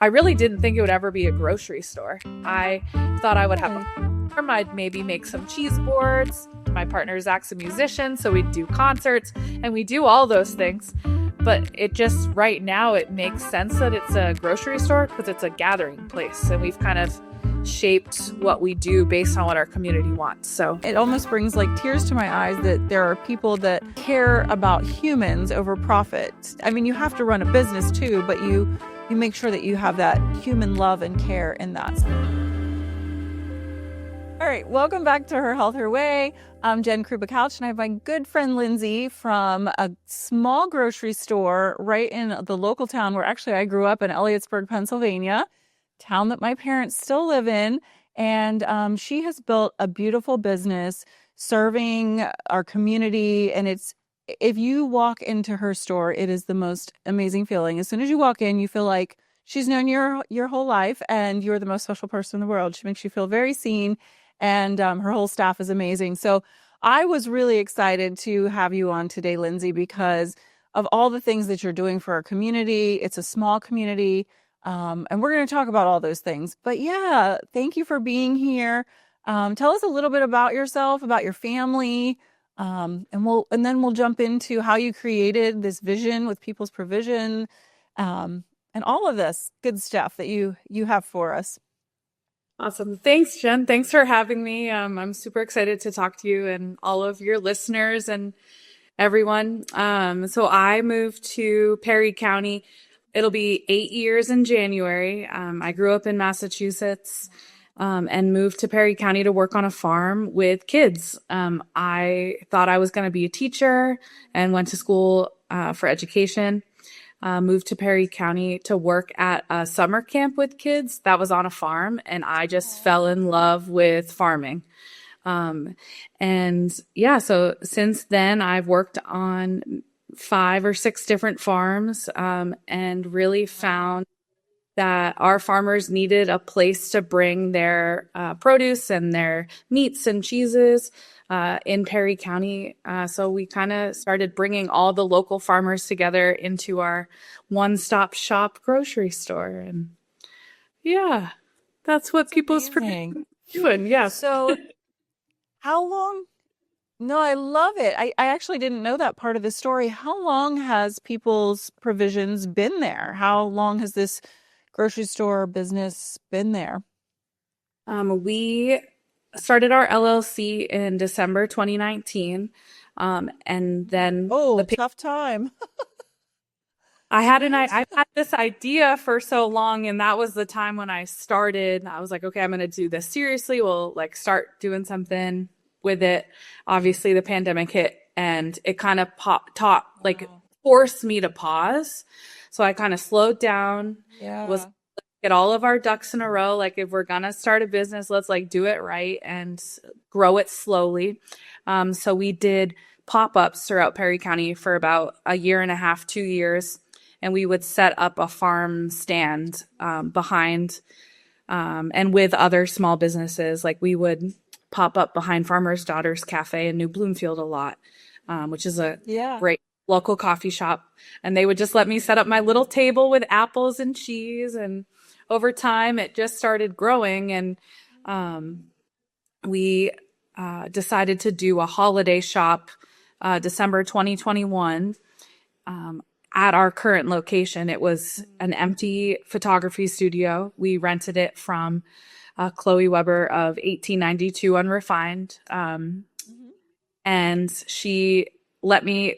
I really didn't think it would ever be a grocery store. I thought I would have a farm. I'd maybe make some cheese boards. My partner Zach's a musician, so we'd do concerts, and we do all those things. But it just, right now, it makes sense that it's a grocery store because it's a gathering place. And we've kind of shaped what we do based on what our community wants. So it almost brings like tears to my eyes that there are people that care about humans over profit. I mean, you have to run a business too, but you make sure that you have that human love and care in that. All right, welcome back to Her Health, Her Way. I'm Jen Kruba-Couch, and I have my good friend Lindsay from a small grocery store right in the local town where actually I grew up in Elliotsburg, Pennsylvania, town that my parents still live in. And she has built a beautiful business serving our community. And if you walk into her store, it is the most amazing feeling. As soon as you walk in, you feel like she's known your whole life and you're the most special person in the world. She makes you feel very seen. And her whole staff is amazing. So I was really excited to have you on today, Lindsay, because of all the things that you're doing for our community. It's a small community, and we're going to talk about all those things. But yeah, thank you for being here. Tell us a little bit about yourself, about your family, and then we'll jump into how you created this vision with People's Provision, and all of this good stuff that you have for us. Awesome. Thanks, Jen. Thanks for having me. I'm super excited to talk to you and all of your listeners and everyone. So I moved to Perry County. It'll be 8 years in January. I grew up in Massachusetts and moved to Perry County to work on a farm with kids. I thought I was going to be a teacher and went to school for education. Moved to Perry County to work at a summer camp with kids that was on a farm, and I just fell in love with farming. And yeah, so since then I've worked on 5 or 6 different farms, and really found that our farmers needed a place to bring their produce and their meats and cheeses in Perry County. So we kind of started bringing all the local farmers together into our one-stop shop grocery store. And yeah, that's what People's Provision is doing. Yeah. So how long? No, I love it. I actually didn't know that part of the story. How long has People's Provisions been there? How long has this grocery store business been there? We started our LLC in December 2019. And then tough time. I've had this idea for so long, and that was the time when I started. I was like, okay, I'm going to do this seriously. We'll start doing something with it. Obviously the pandemic hit and it kind of forced me to pause. So I kind of slowed down, was get all of our ducks in a row. Like, if we're going to start a business, let's do it right and grow it slowly. So we did pop-ups throughout Perry County for about 1.5 years, 2 years. And we would set up a farm stand behind and with other small businesses. Like, we would pop up behind Farmer's Daughter's Cafe in New Bloomfield a lot, which is a great local coffee shop. And they would just let me set up my little table with apples and cheese. And over time, it just started growing. And we decided to do a holiday shop December 2021 at our current location. It was an empty photography studio. We rented it from Chloe Weber of 1892 Unrefined. And she let me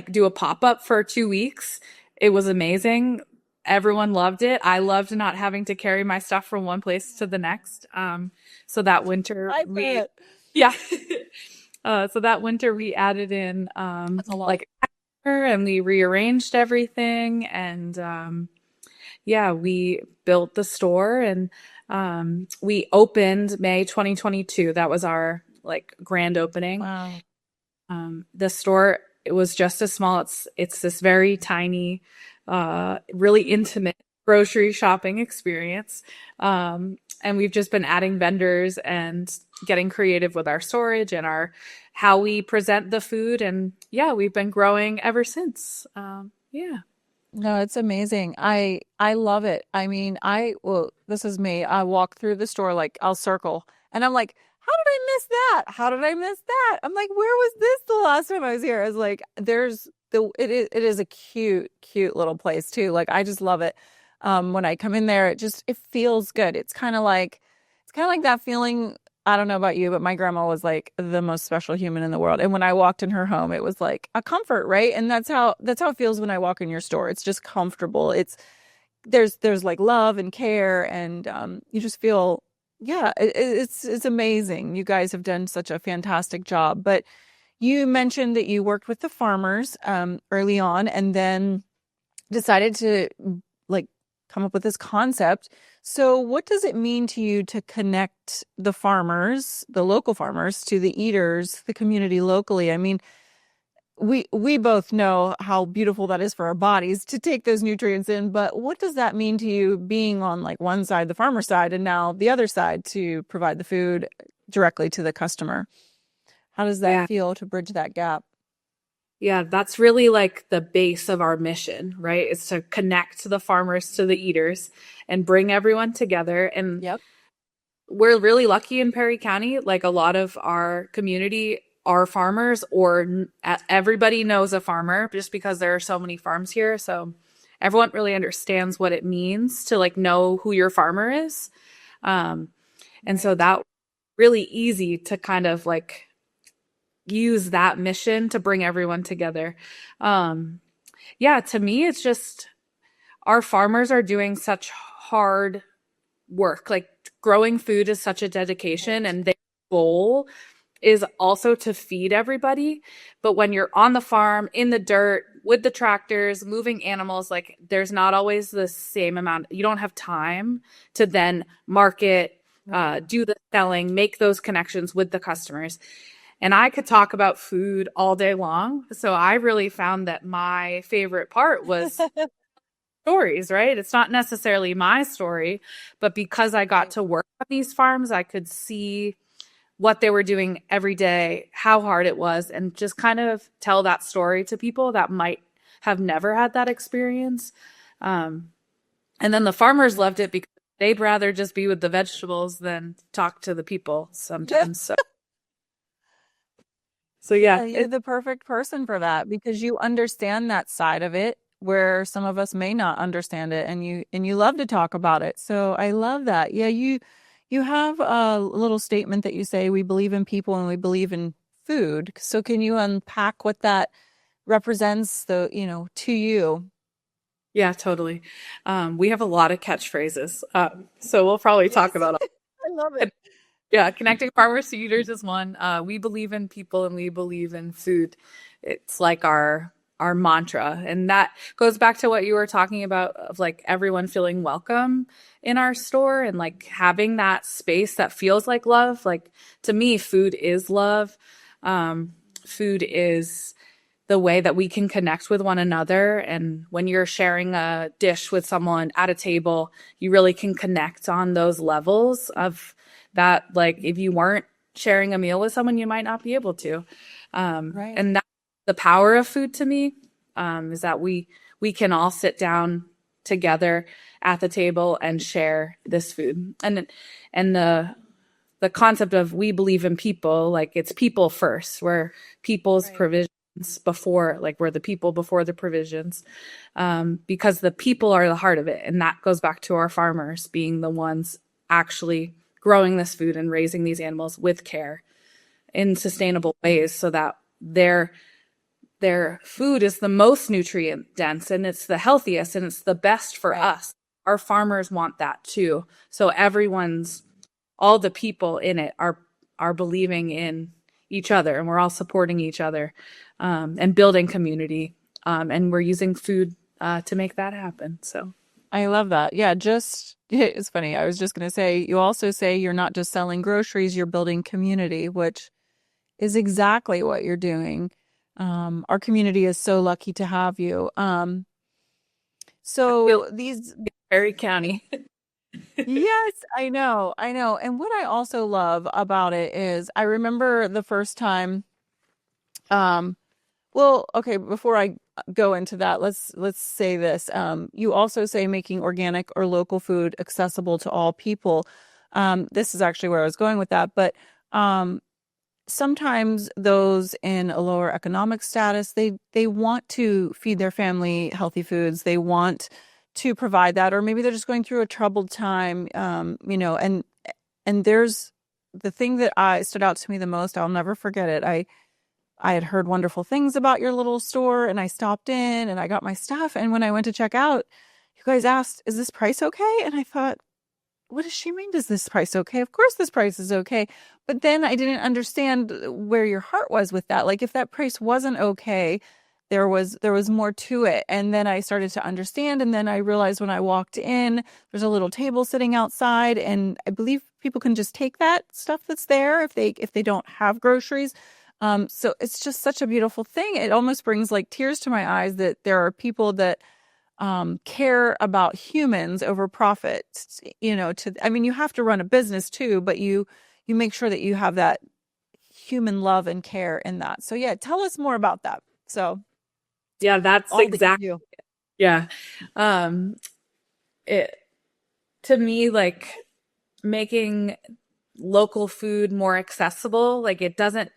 do a pop-up for 2 weeks. It was amazing. Everyone loved it. I loved not having to carry my stuff from one place to the next. So that winter, so that winter we added in and we rearranged everything, and we built the store, and we opened May 2022. That was our grand opening. Wow. The store, it was just as small. It's this very tiny, really intimate grocery shopping experience. And we've just been adding vendors and getting creative with our storage and how we present the food. And we've been growing ever since. No, it's amazing. I love it. I mean, well, this is me. I walk through the store like I'll circle and I'm like, how did I miss that? How did I miss that? I'm like, where was this the last time I was here? I was like, it is a cute little place too. Like I just love it. When I come in there, it feels good. It's kind of like that feeling. I don't know about you, but my grandma was like the most special human in the world. And when I walked in her home, it was like a comfort, right? And that's how it feels when I walk in your store. It's just comfortable. There's like love and care, and you just feel, yeah, it's amazing. You guys have done such a fantastic job. But you mentioned that you worked with the farmers early on, and then decided to like come up with this concept. So what does it mean to you to connect the farmers, the local farmers, to the eaters, the community locally? I mean, we both know how beautiful that is for our bodies to take those nutrients in, but what does that mean to you being on like one side, the farmer side, and now the other side to provide the food directly to the customer? How does that Yeah. feel to bridge that gap? Yeah, that's really like the base of our mission, right? Is to connect the farmers to the eaters and bring everyone together. And Yep. we're really lucky in Perry County. Like a lot of our community are farmers, or everybody knows a farmer just because there are so many farms here. So everyone really understands what it means to like know who your farmer is. Um, and so Right. that really easy to kind of like use that mission to bring everyone together. Um, yeah, to me, it's just our farmers are doing such hard work. Like growing food is such a dedication, Right. and their goal is also to feed everybody. But when you're on the farm, in the dirt, with the tractors, moving animals, like there's not always the same amount. You don't have time to then market, Right. do the selling, make those connections with the customers. And I could talk about food all day long. So I really found that my favorite part was stories, right? It's not necessarily my story, but because I got Right. to work on these farms, I could see what they were doing every day, how hard it was, and just kind of tell that story to people that might have never had that experience. Um, and then the farmers loved it because they'd rather just be with the vegetables than talk to the people sometimes. So yeah, Yeah, you're the perfect person for that because you understand that side of it where some of us may not understand it, and you love to talk about it. So I love that. Yeah, you have a little statement that you say we believe in people and we believe in food. So can you unpack what that represents to you? yeah, totally. We have a lot of catchphrases, so we'll probably talk Yes. about I love it. it. Yeah, connecting farmers to eaters is one. We believe in people and we believe in food. It's like our mantra, and that goes back to what you were talking about of like everyone feeling welcome in our store and like having that space that feels like love. Like to me, food is love. Food is the way that we can connect with one another. And when you're sharing a dish with someone at a table, you really can connect on those levels of that. Like if you weren't sharing a meal with someone, you might not be able to. Right. And that's the power of food to me, is that we can all sit down together at the table and share this food. And the concept of we believe in people, like it's people first, where people's Right. provisions before, like we're the people before the provisions, because the people are the heart of it. And that goes back to our farmers being the ones actually growing this food and raising these animals with care in sustainable ways so that their food is the most nutrient dense and it's the healthiest and it's the best for Right. us. Our farmers want that too. So all the people in it are believing in each other, and we're all supporting each other, and building community, and we're using food to make that happen. So I love that. Yeah, it's funny. I was just going to say, you also say you're not just selling groceries, you're building community, which is exactly what you're doing. Our community is so lucky to have you. I feel So these, Perry County. yes, I know. And what I also love about it is I remember the first time, um, well, okay, before I go into that, let's say this. You also say making organic or local food accessible to all people. This is actually where I was going with that, but sometimes those in a lower economic status, they want to feed their family healthy foods. They want to provide that, or maybe they're just going through a troubled time, and there's the thing that stood out to me the most. I'll never forget it. I had heard wonderful things about your little store, and I stopped in and I got my stuff. And when I went to check out, you guys asked, "Is this price okay?" And I thought, what does she mean? Is this price okay? Of course this price is okay. But then I didn't understand where your heart was with that. Like, if that price wasn't okay, there was more to it. And then I started to understand. And then I realized when I walked in, there's a little table sitting outside. And I believe people can just take that stuff that's there if they don't have groceries. So it's just such a beautiful thing. It almost brings like tears to my eyes that there are people that care about humans over profit. You have to run a business too, but you make sure that you have that human love and care in that. So yeah, tell us more about that. So yeah, that's exactly. Yeah. It, to me, like, making local food more accessible, like, it doesn't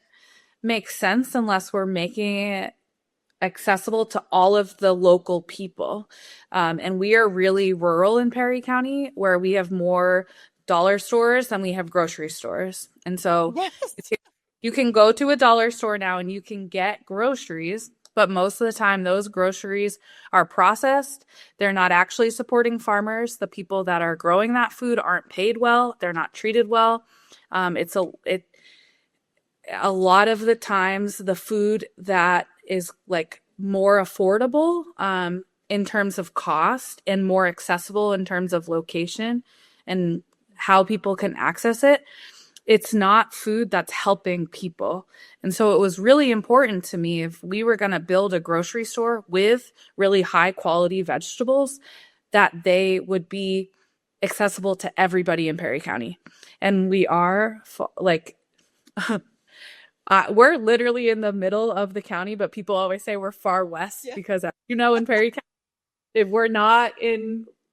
make sense unless we're making it accessible to all of the local people. And we are really rural in Perry County, where we have more dollar stores than we have grocery stores. And so yes, you can go to a dollar store now and you can get groceries, but most of the time those groceries are processed. They're not actually supporting farmers. The people that are growing that food aren't paid well. They're not treated well. A lot of the times the food that is like more affordable in terms of cost and more accessible in terms of location and how people can access it, it's not food that's helping people. And so it was really important to me, if we were going to build a grocery store with really high quality vegetables, that they would be accessible to everybody in Perry County. And we are like... we're literally in the middle of the county, but people always say we're far west because, in Perry County, if we're not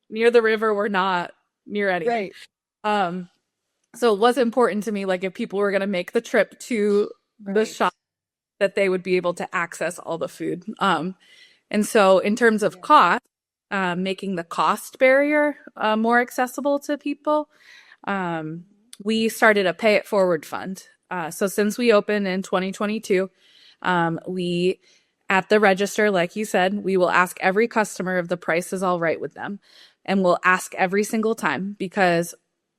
near the river, we're not near anything. Right. So it was important to me, like, if people were going to make the trip to the shop, that they would be able to access all the food. And so in terms of cost, making the cost barrier more accessible to people, we started a Pay It Forward fund. So since we opened in 2022, we, at the register, like you said, we will ask every customer if the price is all right with them. And we'll ask every single time, because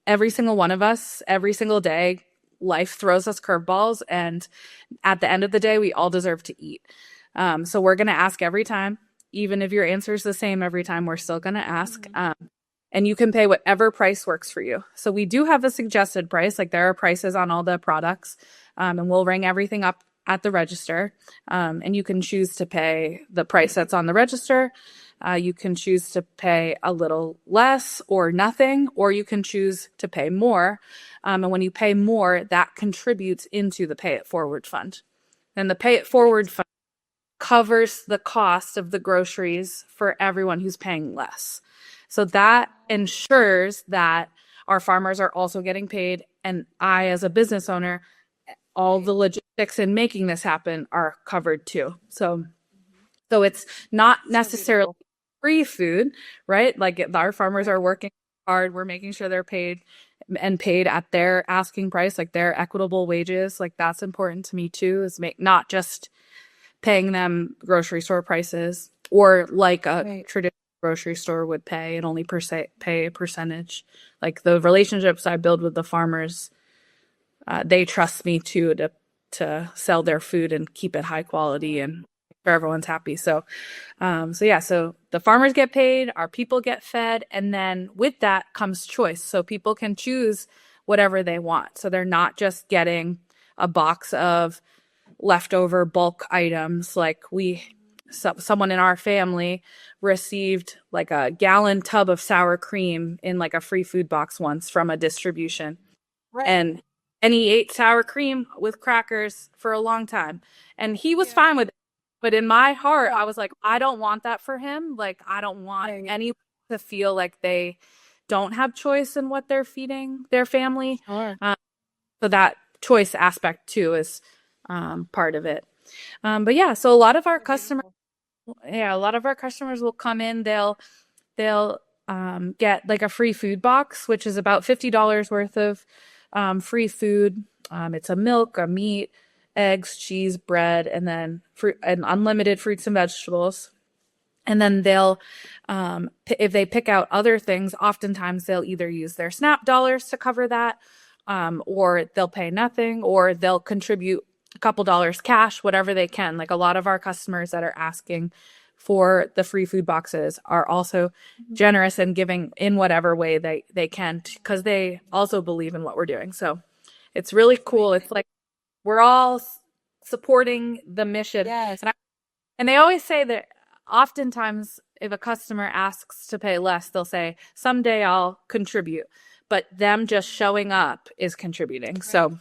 every single one of us, every single day, life throws us curveballs. And at the end of the day, we all deserve to eat. So we're going to ask every time. Even if your answer is the same every time, we're still going to ask. And you can pay whatever price works for you. So we do have a suggested price. Like, there are prices on all the products, and we'll ring everything up at the register. And you can choose to pay the price that's on the register. You can choose to pay a little less or nothing, or you can choose to pay more. And when you pay more, that contributes into the Pay It Forward fund. And the Pay It Forward fund covers the cost of the groceries for everyone who's paying less. So that ensures that our farmers are also getting paid. And I, as a business owner, all the logistics in making this happen are covered too. So it's not necessarily free food, right? Like, our farmers are working hard. We're making sure they're paid at their asking price, like their equitable wages. Like, that's important to me too, is not just paying them grocery store prices, or like a traditional grocery store would pay, and only pay a percentage. Like, the relationships I build with the farmers, they trust me too to sell their food and keep it high quality and sure everyone's happy. So the farmers get paid, our people get fed, and then with that comes choice. So people can choose whatever they want. So they're not just getting a box of leftover bulk items. Like, someone in our family received like a gallon tub of sour cream in like a free food box once from a distribution. Right. And he ate sour cream with crackers for a long time. And he was fine with it. But in my heart, I was like, I don't want that for him. Like, I don't want Right. anyone to feel like they don't have choice in what they're feeding their family. Sure. So that choice aspect too is part of it. But yeah, so a lot of our customers, yeah, a lot of our customers will come in. They'll get like a free food box, which is about $50 worth of free food. It's a milk, a meat, eggs, cheese, bread, and then fruit and unlimited fruits and vegetables. And then they'll, if they pick out other things, oftentimes they'll either use their SNAP dollars to cover that, or they'll pay nothing, or they'll contribute a couple dollars cash, whatever they can. Like a lot of our customers that are asking for the free food boxes are also generous and giving in whatever way they can, because they also believe in what we're doing. So it's really cool. It's like we're all supporting the mission. Yes. And they always say that oftentimes if a customer asks to pay less, they'll say, someday I'll contribute. But them just showing up is contributing. So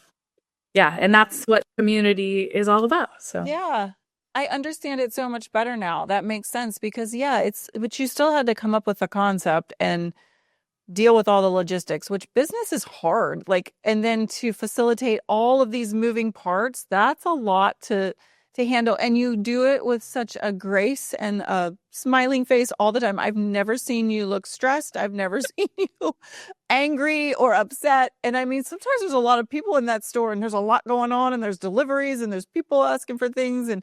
yeah, and that's what community is all about. So Yeah. I understand it so much better now. That makes sense because but you still had to come up with the concept and deal with all the logistics, which business is hard. Like, and then to facilitate all of these moving parts, that's a lot to handle. And you do it with such a grace and a smiling face all the time. I've never seen you look stressed. I've never seen you angry or upset. And I mean, sometimes there's a lot of people in that store and there's a lot going on and there's deliveries and there's people asking for things and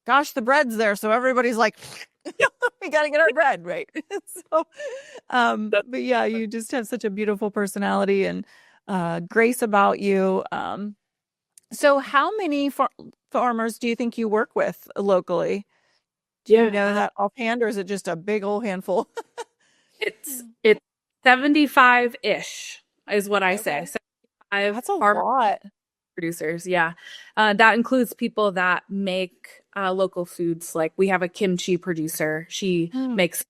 gosh, the bread's there. So everybody's like, we got to get our bread, right? So, but yeah, you just have such a beautiful personality and grace about you. So how many farmers do you think you work with locally? Do you know that offhand, or is it just a big old handful? it's 75-ish is what I say. 75 That's a lot. producers. Yeah. That includes people that make local foods. Like we have a kimchi producer. She makes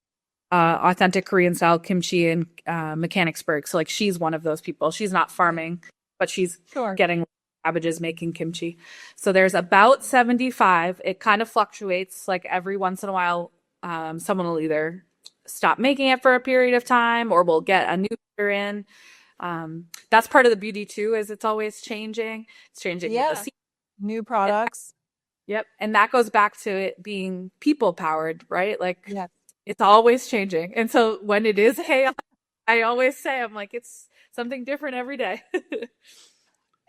authentic Korean style kimchi in Mechanicsburg. So like she's one of those people. She's not farming, but she's getting cabbages making kimchi. So there's about 75. It kind of fluctuates. Like every once in a while, someone will either stop making it for a period of time or we'll get a new order in. That's part of the beauty too, is it's always changing. It's changing. Yeah. New products. Yep. And that goes back to it being people powered, right? Like it's always changing. And so when it is chaos, I always say, I'm like, it's something different every day.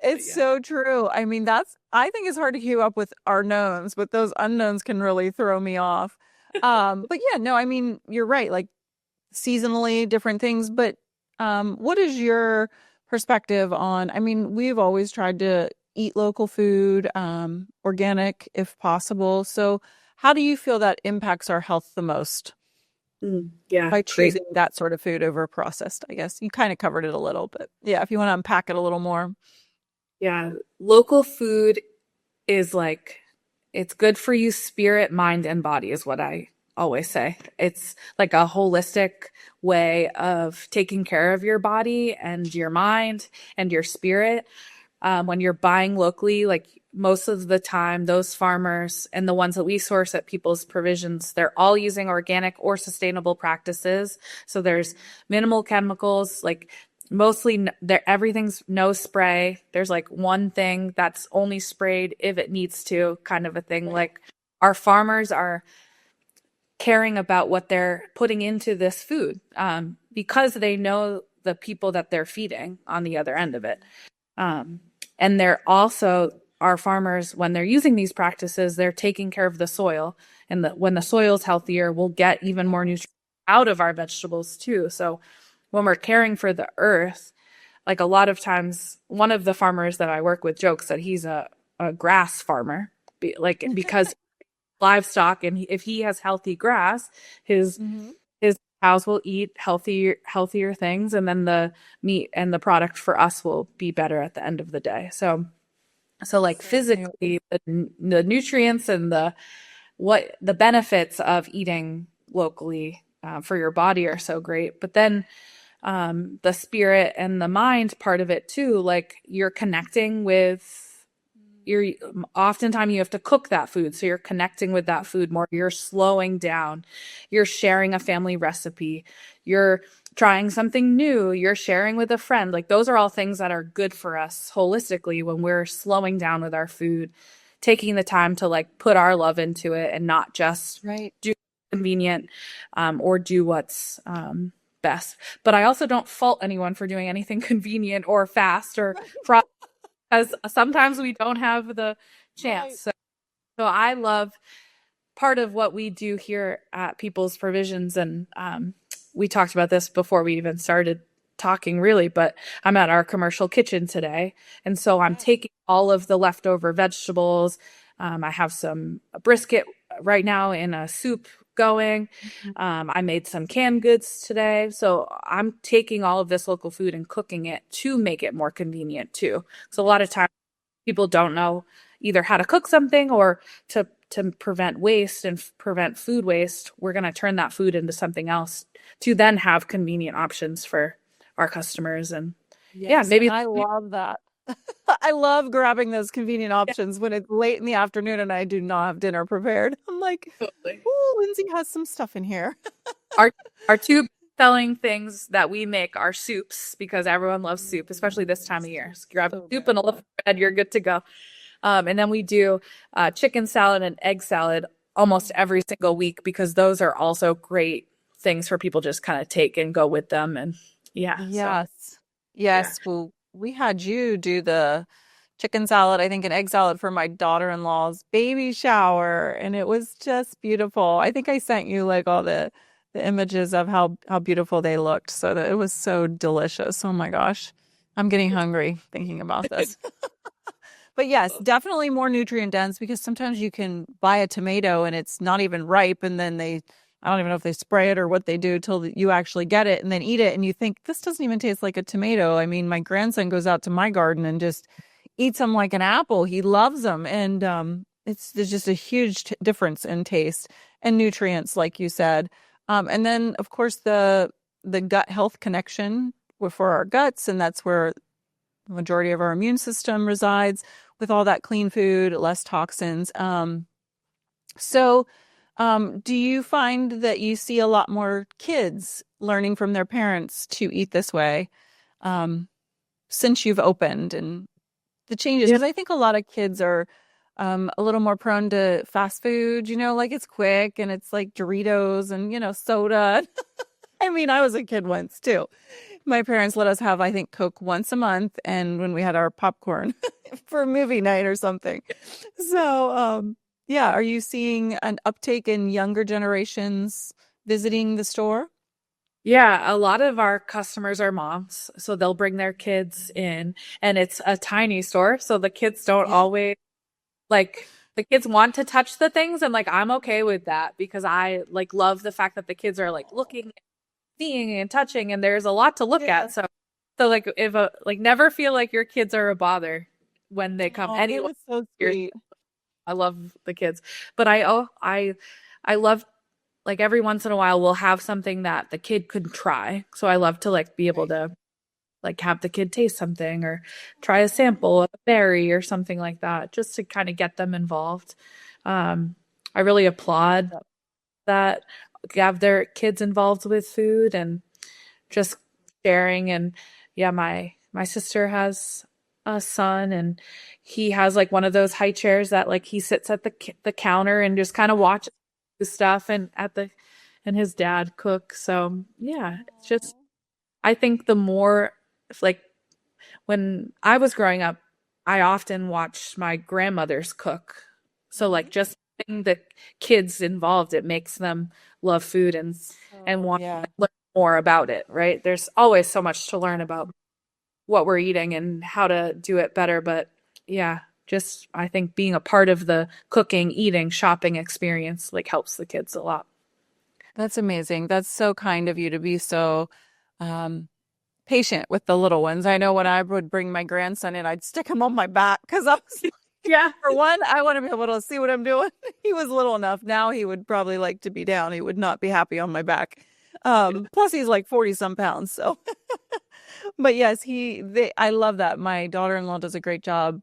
It's so true. I mean, I think it's hard to keep up with our knowns, but those unknowns can really throw me off. But yeah, no, I mean, you're right. Like seasonally different things, but what is your perspective on, I mean, we've always tried to eat local food, organic if possible. So how do you feel that impacts our health the most? By choosing that sort of food over processed, I guess. You kind of covered it a little, but yeah, if you want to unpack it a little more. Yeah, local food is like, it's good for you, spirit, mind, and body is what I always say. It's like a holistic way of taking care of your body and your mind and your spirit. When you're buying locally, like most of the time, those farmers and the ones that we source at People's Provisions, they're all using organic or sustainable practices. So there's minimal chemicals, like mostly everything's no spray. There's like one thing that's only sprayed if it needs to, kind of a thing. Like our farmers are caring about what they're putting into this food, because they know the people that they're feeding on the other end of it. And they're also, our farmers, when they're using these practices, they're taking care of the soil. And when the soil's healthier, we'll get even more nutrients out of our vegetables too. So when we're caring for the earth, like a lot of times, one of the farmers that I work with jokes that he's a grass farmer, because livestock, and if he has healthy grass, his cows will eat healthier things, and then the meat and the product for us will be better at the end of the day. So like physically, the nutrients and the benefits of eating locally for your body are so great. But then the spirit and the mind part of it too, like you're connecting with you're oftentimes you have to cook that food. So you're connecting with that food more. You're slowing down. You're sharing a family recipe. You're trying something new. You're sharing with a friend. Like those are all things that are good for us holistically when we're slowing down with our food, taking the time to like put our love into it and not just Right. do convenient or do what's best. But I also don't fault anyone for doing anything convenient or fast or because sometimes we don't have the chance. Right. So I love part of what we do here at People's Provisions, and we talked about this before we even started talking, really, but I'm at our commercial kitchen today, and so I'm taking all of the leftover vegetables. I have some brisket right now in a soup going. I made some canned goods today. So I'm taking all of this local food and cooking it to make it more convenient too. So a lot of times people don't know either how to cook something or to prevent waste and prevent food waste. We're going to turn that food into something else to then have convenient options for our customers. And yeah, maybe I love that. I love grabbing those convenient options when it's late in the afternoon and I do not have dinner prepared. I'm like, oh, Lindsay has some stuff in here. our two selling things that we make are soups because everyone loves soup, especially this time of year. So grab soup and a loaf of bread, you're good to go. And then we do chicken salad and egg salad almost every single week because those are also great things for people just kind of take and go with them. And Yes. Well, we had you do the chicken salad, I think an egg salad for my daughter-in-law's baby shower, and it was just beautiful. I think I sent you like all the images of how beautiful they looked. So that it was so delicious. Oh my gosh. I'm getting hungry thinking about this. But yes, definitely more nutrient dense because sometimes you can buy a tomato and it's not even ripe and then I don't even know if they spray it or what they do till you actually get it and then eat it and you think this doesn't even taste like a tomato. I mean, my grandson goes out to my garden and just eats them like an apple. He loves them, and there's just a huge difference in taste and nutrients, like you said. And then, of course, the gut health connection for our guts, and that's where the majority of our immune system resides with all that clean food, less toxins. Do you find that you see a lot more kids learning from their parents to eat this way since you've opened and the changes? Because I think a lot of kids are a little more prone to fast food, like it's quick and it's like Doritos and, soda. I mean, I was a kid once too. My parents let us have, I think, Coke once a month and when we had our popcorn for a movie night or something. So, are you seeing an uptake in younger generations visiting the store? Yeah, a lot of our customers are moms, so they'll bring their kids in, and it's a tiny store, so the kids don't always like the kids want to touch the things, and like I'm okay with that because I like love the fact that the kids are like looking, seeing, and touching, and there's a lot to look at. So like if never feel like your kids are a bother when they come. It was so sweet. I love the kids, but I love like every once in a while we'll have something that the kid could try. So I love to like be able to like have the kid taste something or try a sample of a berry or something like that, just to kind of get them involved. I really applaud that have their kids involved with food and just sharing. And my sister has a son and he has like one of those high chairs that like he sits at the counter and just kind of watches the stuff and his dad cook. So it's just, I think the more like when I was growing up, I often watched my grandmothers cook. So like just getting the kids involved, it makes them love food and want to learn more about it, right? There's always so much to learn about what we're eating and how to do it better. But just I think being a part of the cooking, eating, shopping experience like helps the kids a lot. That's amazing. That's so kind of you to be so patient with the little ones. I know when I would bring my grandson in, I'd stick him on my back because I was like, for one, I want to be able to see what I'm doing. He was little enough. Now he would probably like to be down. He would not be happy on my back. Plus he's like 40 some pounds. So, but yes, I love that. My daughter-in-law does a great job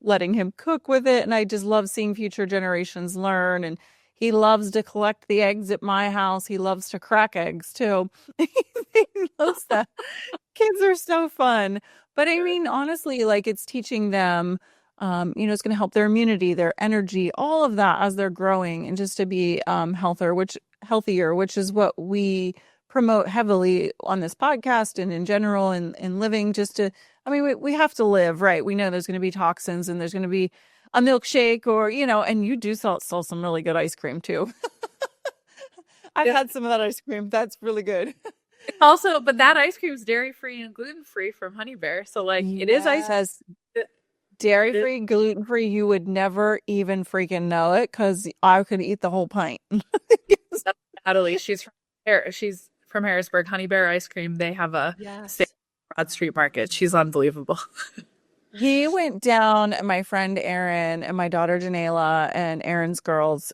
letting him cook with it. And I just love seeing future generations learn. And he loves to collect the eggs at my house. He loves to crack eggs too. He loves that. Kids are so fun. But I mean, honestly, like it's teaching them, it's going to help their immunity, their energy, all of that as they're growing and just to be healthier, which is what we promote heavily on this podcast and in general and living we have to live, right? We know there's going to be toxins and there's going to be a milkshake or, and you do sell some really good ice cream too. I've had some of that ice cream. That's really good. Also, but that ice cream is dairy-free and gluten-free from Honey Bear. So like it is ice. Says dairy-free, gluten-free. You would never even freaking know it because I could eat the whole pint. Natalie, she's from Harrisburg. Honey Bear ice cream. They have a Broad Street Market. She's unbelievable. He went down, my friend Aaron and my daughter Janela and Aaron's girls,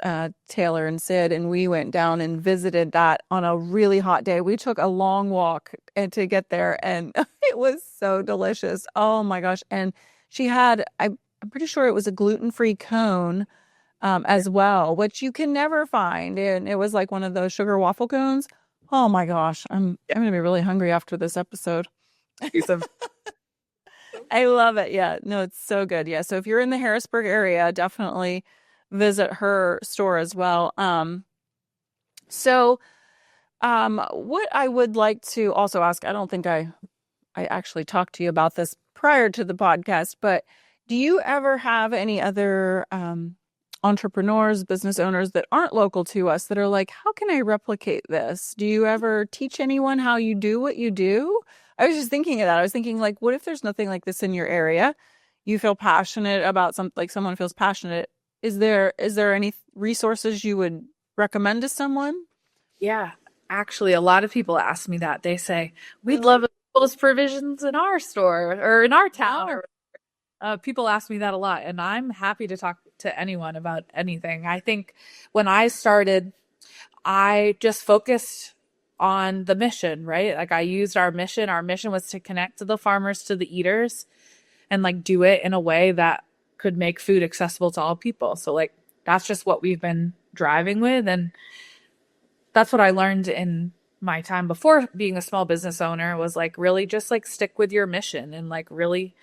Taylor and Sid, and we went down and visited that on a really hot day. We took a long walk to get there, and it was so delicious. Oh my gosh. And she had, I'm pretty sure it was a gluten-free cone as well, which you can never find. And it was like one of those sugar waffle cones. Oh my gosh. I'm going to be really hungry after this episode. I love it. Yeah. No, it's so good. Yeah. So if you're in the Harrisburg area, definitely visit her store as well. What I would like to also ask, I don't think I actually talked to you about this prior to the podcast, but do you ever have any other entrepreneurs, business owners that aren't local to us that are like, how can I replicate this? Do you ever teach anyone how you do what you do? I was just thinking of that. I was thinking, like, what if there's nothing like this in your area? You feel passionate about something, like someone feels passionate. Is there any resources you would recommend to someone? Yeah, actually, a lot of people ask me that. They say, we'd love those provisions in our store or in our town. People ask me that a lot, and I'm happy to talk to anyone about anything. I think when I started, I just focused on the mission, right? Like I used our mission. Our mission was to connect to the farmers, to the eaters, and like do it in a way that could make food accessible to all people. So like that's just what we've been driving with. And that's what I learned in my time before being a small business owner was like really just like stick with your mission and like really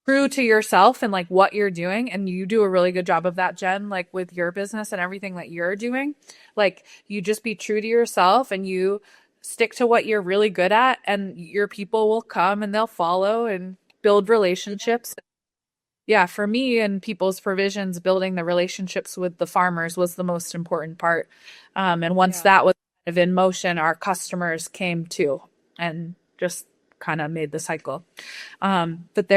true to yourself and like what you're doing. And you do a really good job of that, Jen, like with your business and everything that you're doing. Like you just be true to yourself and you stick to what you're really good at, and your people will come and they'll follow and build relationships. Yeah, for me and People's Provisions, building the relationships with the farmers was the most important part. And once that was kind of in motion, our customers came too and just kind of made the cycle. But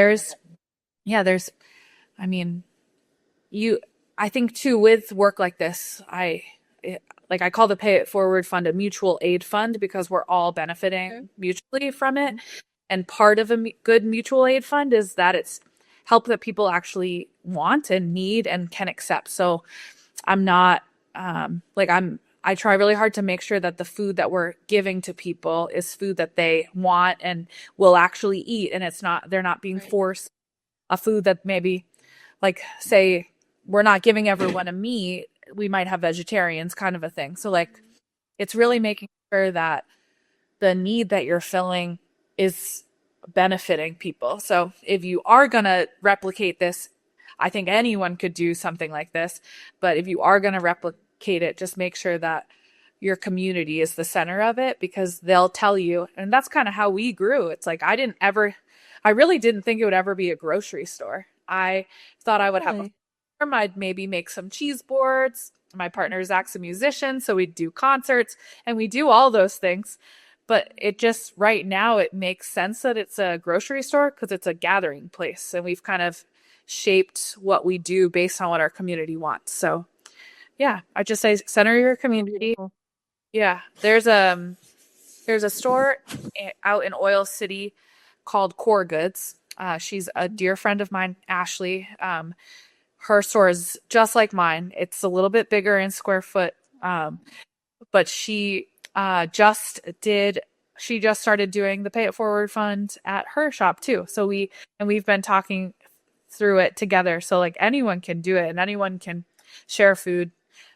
I think too, with work like this, I call the Pay It Forward Fund a mutual aid fund because we're all benefiting mutually from it. And part of a good mutual aid fund is that it's help that people actually want and need and can accept. So I'm not I try really hard to make sure that the food that we're giving to people is food that they want and will actually eat. And they're not being forced a food that maybe, like, say, we're not giving everyone a meat, we might have vegetarians kind of a thing. So, like, it's really making sure that the need that you're filling is benefiting people. So if you are going to replicate this, I think anyone could do something like this. But if you are going to replicate it, just make sure that your community is the center of it, because they'll tell you. And that's kind of how we grew. It's like I really didn't think it would ever be a grocery store. I thought I would have a farm. I'd maybe make some cheese boards. My partner Zach's a musician, so we'd do concerts and we do all those things. But it just right now it makes sense that it's a grocery store because it's a gathering place, and we've kind of shaped what we do based on what our community wants. So yeah, I just say center your community. Yeah, there's a store out in Oil City called Core Goods. She's a dear friend of mine, Ashley. Her store is just like mine. It's a little bit bigger in square foot, but she just started doing the Pay It Forward Fund at her shop too. So we've been talking through it together. So like anyone can do it and anyone can share food.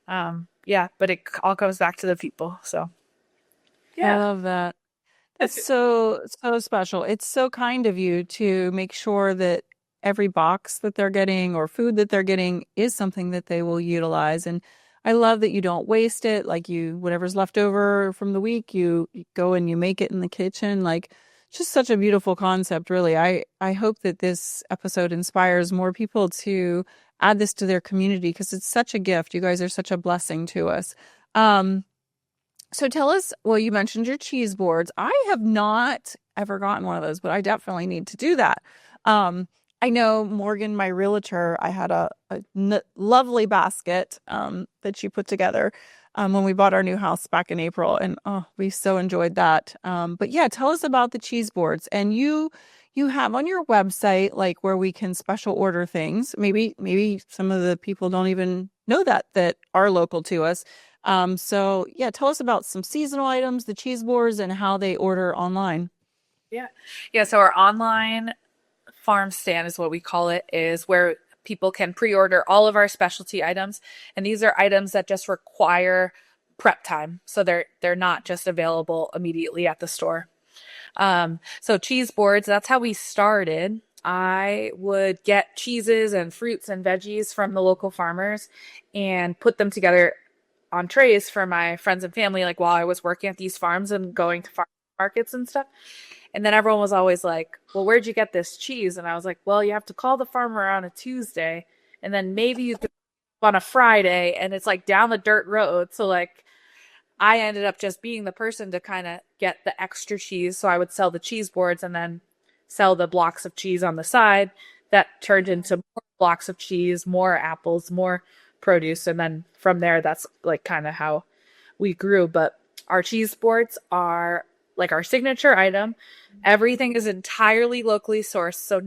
Yeah, but it all comes back to the people. So I yeah. love that. That's so, so special. It's so kind of you to make sure that every box that they're getting or food that they're getting is something that they will utilize. And I love that you don't waste it. Like whatever's left over from the week, you go and you make it in the kitchen. Like, just such a beautiful concept, really. I hope that this episode inspires more people to add this to their community because it's such a gift. You guys are such a blessing to us. So tell us, well, you mentioned your cheese boards. I have not ever gotten one of those, but I definitely need to do that. I know Morgan, my realtor, I had a lovely basket that she put together when we bought our new house back in April. And we so enjoyed that. But yeah, tell us about the cheese boards. And you have on your website, like where we can special order things. Maybe some of the people don't even know that are local to us. So yeah, tell us about some seasonal items, the cheese boards, and how they order online. Yeah. Yeah. So our online farm stand is what we call it, is where people can pre-order all of our specialty items. And these are items that just require prep time. So they're not just available immediately at the store. So cheese boards, that's how we started. I would get cheeses and fruits and veggies from the local farmers and put them together on trays for my friends and family, like while I was working at these farms and going to farm markets and stuff. And then everyone was always like, well, where'd you get this cheese? And I was like, well, you have to call the farmer on a Tuesday and then maybe you could on a Friday, and it's like down the dirt road. So like I ended up just being the person to kind of get the extra cheese. So I would sell the cheese boards and then sell the blocks of cheese on the side. That turned into more blocks of cheese, more apples, more produce. And then from there, that's like kind of how we grew. But our cheese boards are like our signature item. Everything is entirely locally sourced. So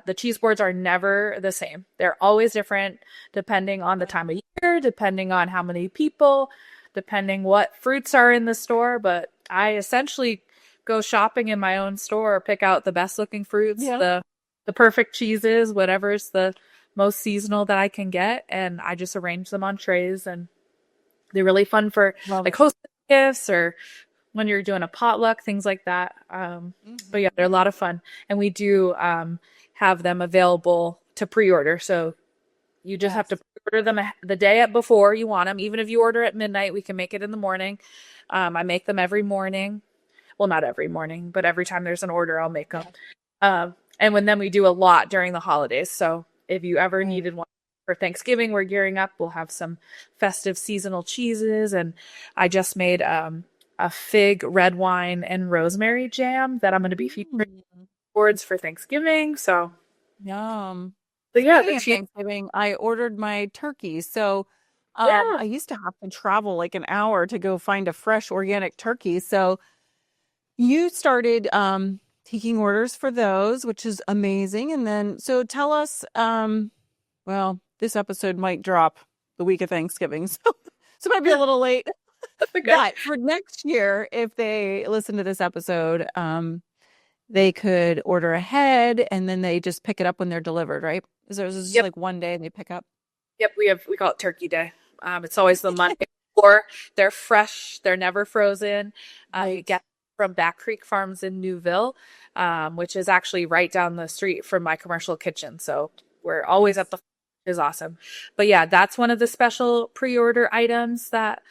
the cheese boards are never the same. They're always different depending on the time of year, depending on how many people, depending what fruits are in the store. But I essentially go shopping in my own store, pick out the best looking fruits, the perfect cheeses, whatever's the most seasonal that I can get, and I just arrange them on trays. And they're really fun for like hosting gifts or when you're doing a potluck, things like that. But yeah, they're a lot of fun, and we do have them available to pre-order. So you just have to pre-order them the day before you want them. Even if you order at midnight, we can make it in the morning. I make them every morning. Well, not every morning, but every time there's an order, I'll make them. And then we do a lot during the holidays. So if you ever needed one for Thanksgiving, we're gearing up. We'll have some festive seasonal cheeses. And I just made a fig, red wine, and rosemary jam that I'm going to be featuring boards for Thanksgiving. So yum. But yeah, Speaking of Thanksgiving, I ordered my turkey. So I used to have to travel like an hour to go find a fresh organic turkey. So you started taking orders for those, which is amazing. And then, so tell us, well, this episode might drop the week of Thanksgiving, so it might be a little late. But for next year, if they listen to this episode, they could order ahead and then they just pick it up when they're delivered, right? Is there just like one day they pick up? Yep, we call it Turkey Day. It's always the Monday before. They're fresh. They're never frozen. You get from Back Creek Farms in Newville, which is actually right down the street from my commercial kitchen. So we're always at the farm, which is awesome. But yeah, that's one of the special pre-order items that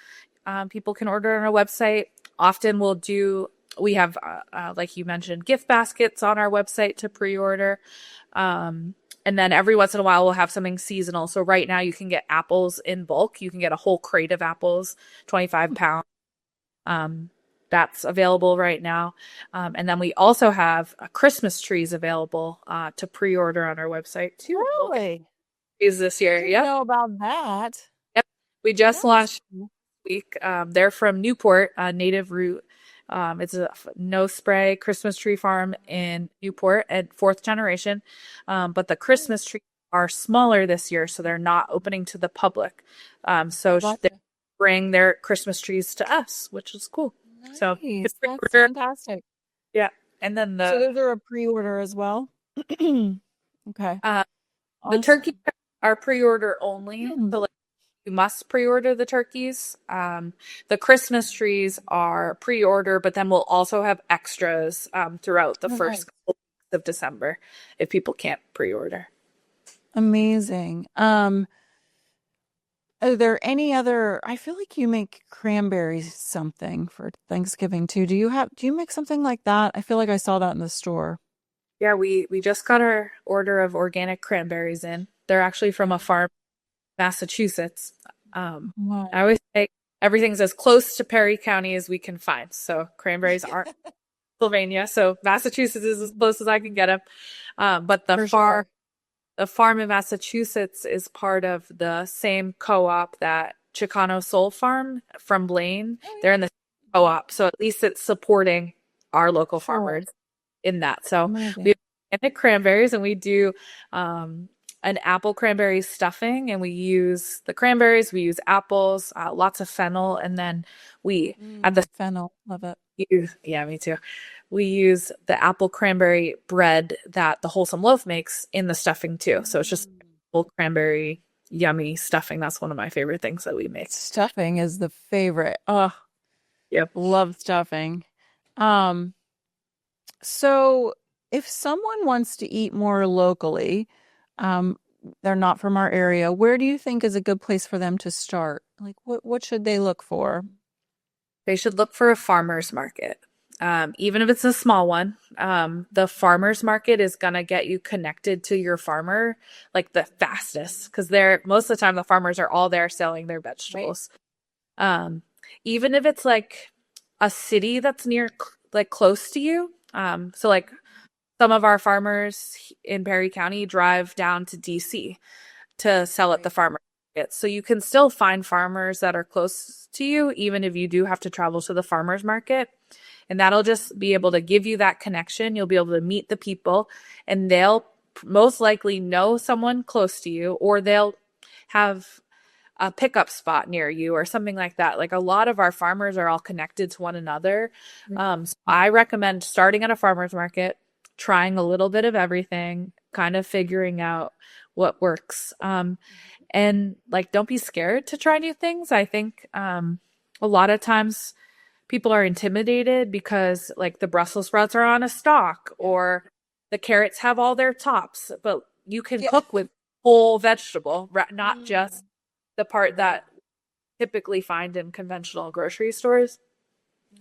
people can order on our website. Often we have, like you mentioned, gift baskets on our website to pre-order. And then every once in a while, we'll have something seasonal. So right now you can get apples in bulk. You can get a whole crate of apples, 25 pounds. That's available right now. And then we also have Christmas trees available to pre-order on our website too. Really? Is this year? Yeah. Know about that. Yep. We just launched this week. They're from Newport, Native Root. It's a no spray Christmas tree farm in Newport and 4th generation. But the Christmas trees are smaller this year, so they're not opening to the public. So they bring their Christmas trees to us, which is cool. Nice. So That's fantastic. Yeah. And then so those are a pre-order as well. Okay. The Awesome. turkeys are pre-order only. So like you must pre-order the turkeys. The Christmas trees are pre-order, but then we'll also have extras throughout the Oh, first nice. couple weeks of December if people can't pre-order. Amazing. Are there any other, I feel like you make cranberries something for Thanksgiving too. Do you make something like that? I feel like I saw that in the store. Yeah, we just got our order of organic cranberries in. They're actually from a farm in Massachusetts. Wow. I always say everything's as close to Perry County as we can find. So cranberries aren't Pennsylvania, so Massachusetts is as close as I can get them. But For sure. the farm in Massachusetts is part of the same co-op that Chicano Soul Farm from Blaine. Oh, They're in the co-op, so at least it's supporting our local sure. farmers in that. So we Amazing. have organic cranberries, and we do an apple cranberry stuffing, and we use the cranberries, we use apples, lots of fennel, and then we at the Fennel. Love it. yeah, me too. We use the apple cranberry bread that the Wholesome Loaf makes in the stuffing too. So it's just apple cranberry yummy stuffing. That's one of my favorite things that we make. Stuffing is the favorite. Oh, Yep. love stuffing. Um, so if someone wants to eat more locally, um, they're not from our area, where do you think is a good place for them to start? Like what should they look for? They should look for a farmer's market. Even if it's a small one, the farmer's market is gonna get you connected to your farmer like the fastest because they're most of the time the farmers are all there selling their Right. vegetables. Um, Even if it's like a city that's near like close to you. So like some of our farmers in Perry County drive down to DC to sell at the Right. farmer market. So you can still find farmers that are close to you, even if you do have to travel to the farmer's market. And that'll just be able to give you that connection. You'll be able to meet the people, and they'll most likely know someone close to you, or they'll have a pickup spot near you or something like that. Like a lot of our farmers are all connected to one another. So I recommend starting at a farmer's market, trying a little bit of everything, kind of figuring out what works. And like, don't be scared to try new things. I think a lot of times people are intimidated because like the Brussels sprouts are on a stalk or the carrots have all their tops, but you can Yeah. cook with whole vegetable, not just the part that typically find in conventional grocery stores.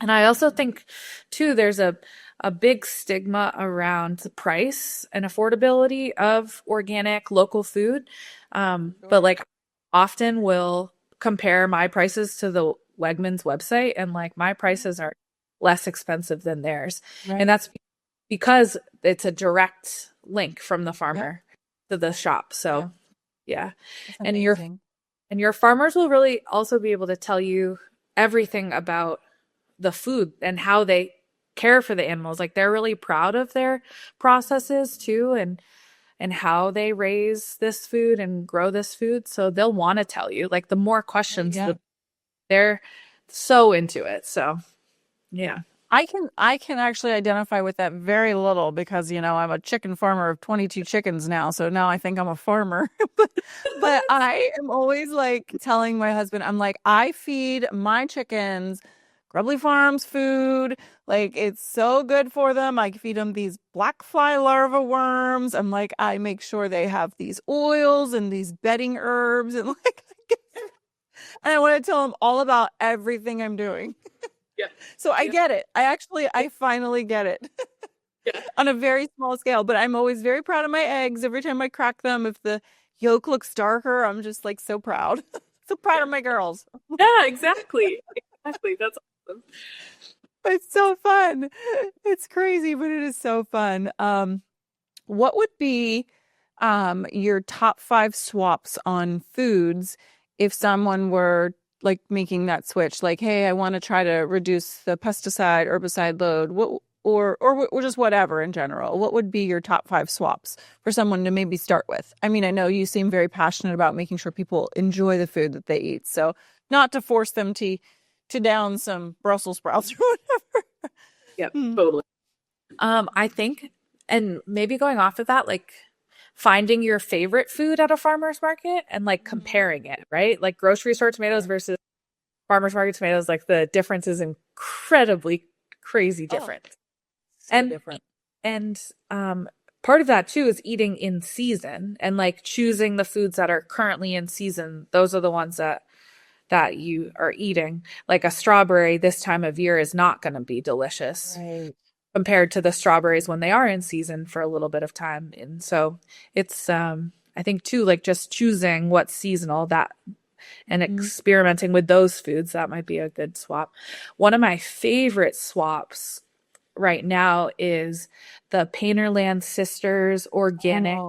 And I also think too, there's a big stigma around the price and affordability of organic local food. But like often will compare my prices to the Wegmans website, and like my prices are less expensive than theirs. Right. And that's because it's a direct link from the farmer to the shop. So yeah. That's And amazing. your farmers will really also be able to tell you everything about the food and how they care for the animals. Like they're really proud of their processes too, and how they raise this food and grow this food. So they'll want to tell you. Like the more questions, Yeah. they're so into it. So yeah. I can actually identify with that very little because, I'm a chicken farmer of 22 chickens now. So now I think I'm a farmer. but I am always like telling my husband, I'm like, I feed my chickens Grubbly Farms food. Like it's so good for them. I feed them these black fly larva worms. I'm like, I make sure they have these oils and these bedding herbs and like, and I want to tell them all about everything I'm doing. Yeah. So I get it. I finally get it on a very small scale, but I'm always very proud of my eggs. Every time I crack them, if the yolk looks darker, I'm just like so proud. So proud of my girls. Yeah, exactly. Exactly. That's awesome. It's so fun. It's crazy, but it is so fun. What would be your top 5 swaps on foods if someone were like making that switch? Like, hey, I want to try to reduce the pesticide, herbicide load, or just whatever in general. What would be your top 5 swaps for someone to maybe start with? I mean, I know you seem very passionate about making sure people enjoy the food that they eat. So not to force them to down some Brussels sprouts or whatever. Yep, totally. I think, and maybe going off of that, like finding your favorite food at a farmer's market and like comparing it, right? Like grocery store tomatoes versus farmer's market tomatoes, like the difference is incredibly crazy different. So different. And part of that too is eating in season and like choosing the foods that are currently in season. Those are the ones that you are eating. Like a strawberry this time of year is not going to be delicious compared to the strawberries when they are in season for a little bit of time. And so it's I think too, like just choosing what's seasonal, that and experimenting with those foods, that might be a good swap. One of my favorite swaps right now is the Painterland Sisters organic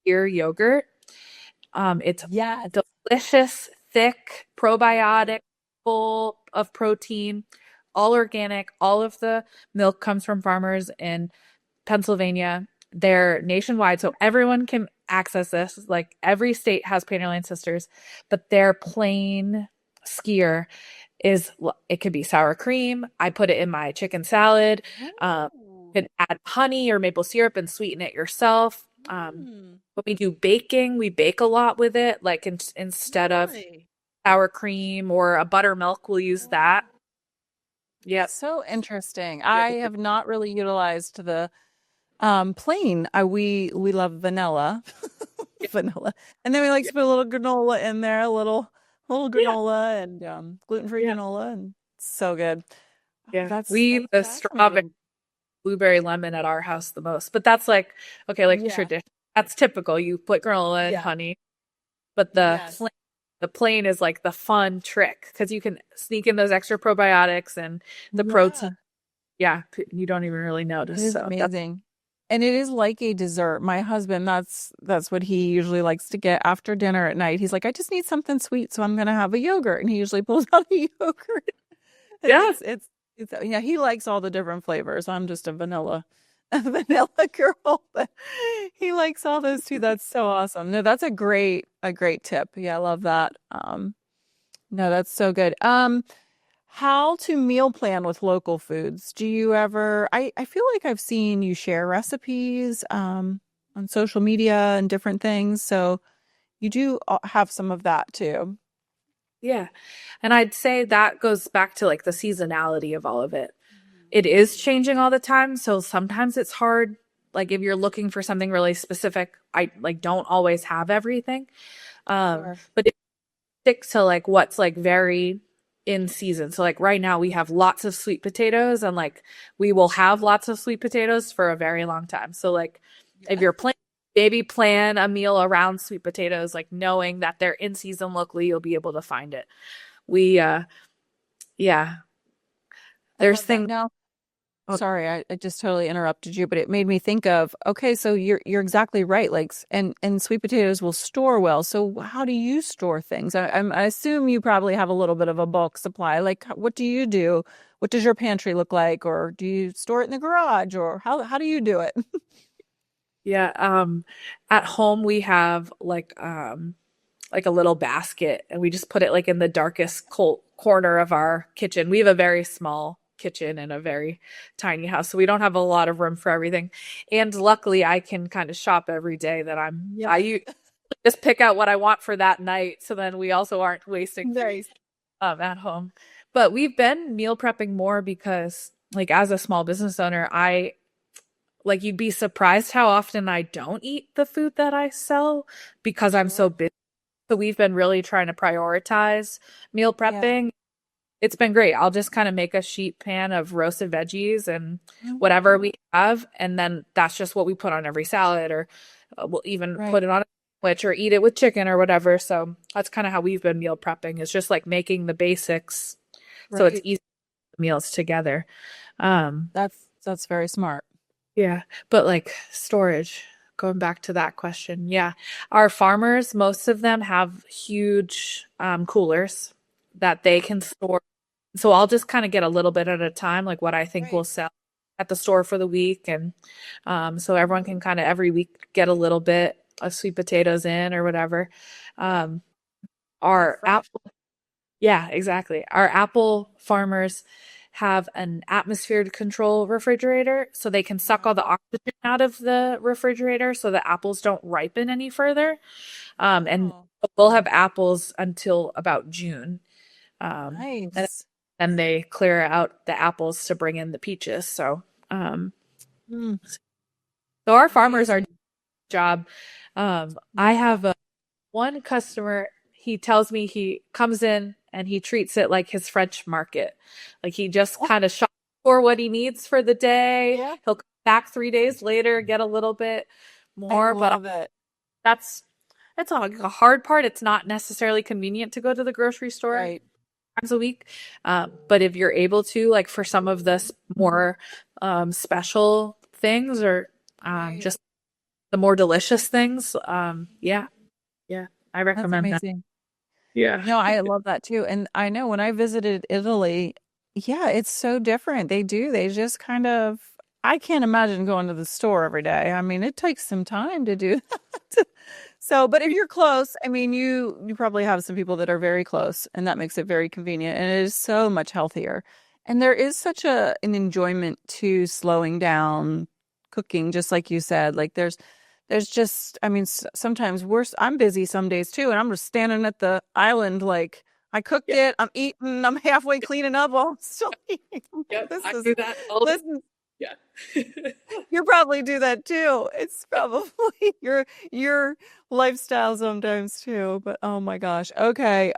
ear yogurt. It's delicious, thick, probiotic, full of protein, all organic. All of the milk comes from farmers in Pennsylvania. They're nationwide, so everyone can access this. Like every state has Painterland Sisters, but their plain skyr it could be sour cream. I put it in my chicken salad. You can add honey or maple syrup and sweeten it yourself. When we do baking, we bake a lot with it. Like instead of sour cream or a buttermilk, we'll use that. Yeah. So interesting. I have not really utilized the plain. We love vanilla. Vanilla. And then we like to put a little granola in there, a little granola and gluten-free granola, and so good. Yeah. We eat the strawberry, blueberry, lemon at our house the most. But that's like tradition. That's typical. You put granola and honey. But the plain is like the fun trick because you can sneak in those extra probiotics and the protein. Yeah, you don't even really notice. It's amazing. And it is like a dessert. My husband, that's what he usually likes to get after dinner at night. He's like, I just need something sweet, so I'm gonna have a yogurt. And he usually pulls out a yogurt. It's he likes all the different flavors. I'm just a vanilla girl, but he likes all those too. That's so awesome. No, that's a great tip. Yeah, I love that. No, that's so good. How to meal plan with local foods. Do you ever, I feel like I've seen you share recipes on social media and different things. So you do have some of that too. Yeah. And I'd say that goes back to like the seasonality of all of it. It is changing all the time. So sometimes it's hard. Like if you're looking for something really specific, I like don't always have everything. But it sticks to like what's like very in season. So like right now we have lots of sweet potatoes and like we will have lots of sweet potatoes for a very long time. So like if you're plan a meal around sweet potatoes, like knowing that they're in season locally, you'll be able to find it. There's things now. Sorry, I just totally interrupted you, but it made me think of, okay, so you're exactly right. Like, and sweet potatoes will store well. So how do you store things? I assume you probably have a little bit of a bulk supply. Like, what do you do? What does your pantry look like? Or do you store it in the garage? Or how do you do it? Yeah. At home we have like a little basket and we just put it like in the darkest corner of our kitchen. We have a very small kitchen in a very tiny house, so we don't have a lot of room for everything. And luckily I can kind of shop every day that I just pick out what I want for that night, so then we also aren't wasting food at home. But we've been meal prepping more because like as a small business owner, you'd be surprised how often I don't eat the food that I sell because I'm so busy. So we've been really trying to prioritize meal prepping. It's been great. I'll just kind of make a sheet pan of roasted veggies and whatever we have. And then that's just what we put on every salad, or we'll even put it on a sandwich or eat it with chicken or whatever. So that's kind of how we've been meal prepping. It's just like making the basics so it's easy to put meals together. That's very smart. Yeah. But like storage, going back to that question. Yeah. Our farmers, most of them have huge coolers that they can store. So I'll just kind of get a little bit at a time, like what I think will sell at the store for the week. And so everyone can kind of every week get a little bit of sweet potatoes in or whatever. Our apple, yeah, exactly. Our apple farmers have an atmosphere control refrigerator, so they can suck all the oxygen out of the refrigerator so the apples don't ripen any further. And Oh, we'll have apples until about June. And nice. then they clear out the apples to bring in the peaches. Um, Mm, so our farmers are doing amazing. a good job. I Yeah. have one customer, he tells me he comes in and he treats it like his French market. Like he just kind of shops for what he needs for the day. Yeah. He'll come back 3 days later, get a little bit I more, but love it. that's it's a hard part. It's not necessarily convenient to go to the grocery store Right. times a week. But if you're able to, like for some of the more special things or Right. just the more delicious things, yeah, yeah, I That's recommend that. amazing. Yeah. No, I love that too. And I know when I visited Italy, yeah, it's so different. They do. They just kind of, I can't imagine going to the store every day. I mean, it takes some time to do that. So, but if you're close, I mean, you probably have some people that are very close, and that makes it very convenient, and it is so much healthier. And there is such an enjoyment to slowing down cooking, just like you said. Like there's just, I mean, sometimes I'm busy some days too, and I'm just standing at the island like I cooked Yeah. it, I'm eating, I'm halfway cleaning up while I'm still eating. Yep. This I is do that all the this is Yeah. you probably do that too. It's probably your lifestyle sometimes too. But oh my gosh. Okay.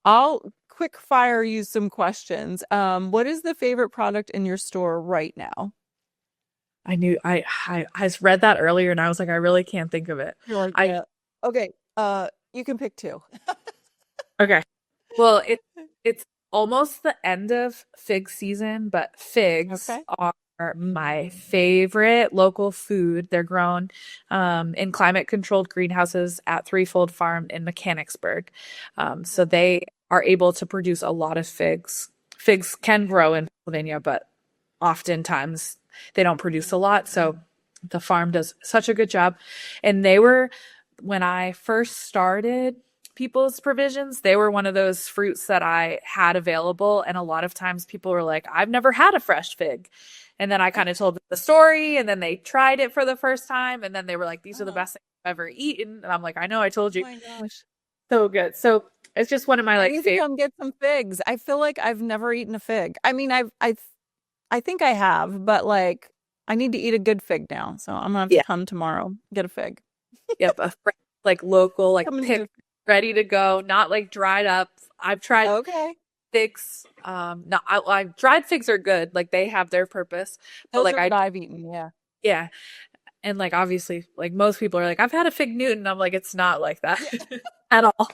I'll quick fire you some questions. What is the favorite product in your store right now? I knew I read that earlier and I was like, I really can't think of it. You're like, I yeah. Okay. You can pick two. Okay. Well, it's almost the end of fig season, but figs Okay. are my favorite local food. They're grown in climate controlled greenhouses at Threefold Farm in Mechanicsburg. So they are able to produce a lot of figs. Figs can grow in Pennsylvania, but oftentimes they don't produce a lot. So the farm does such a good job. And they were, when I first started People's Provisions, they were one of those fruits that I had available. And a lot of times people were like, I've never had a fresh fig. And then I kind of told them the story, and then they tried it for the first time. And then they were like, these are the Oh best things I've ever eaten. And I'm like, I know, I told you. my gosh. So good. So it's just one of my I like need to favorite. come get some figs. I feel like I've never eaten a fig. I mean, I think I have, but like I need to eat a good fig now. So I'm gonna have to Yeah. come tomorrow, get a fig. Yep. A fresh, like local, like Come and pick, ready to go, not like dried up. I've tried okay. figs. No, dried figs are good. Like they have their purpose. But Those like are what I've eaten, yeah. yeah. And like obviously, like most people are like, I've had a fig Newton. I'm like, it's not like that Yeah. at all.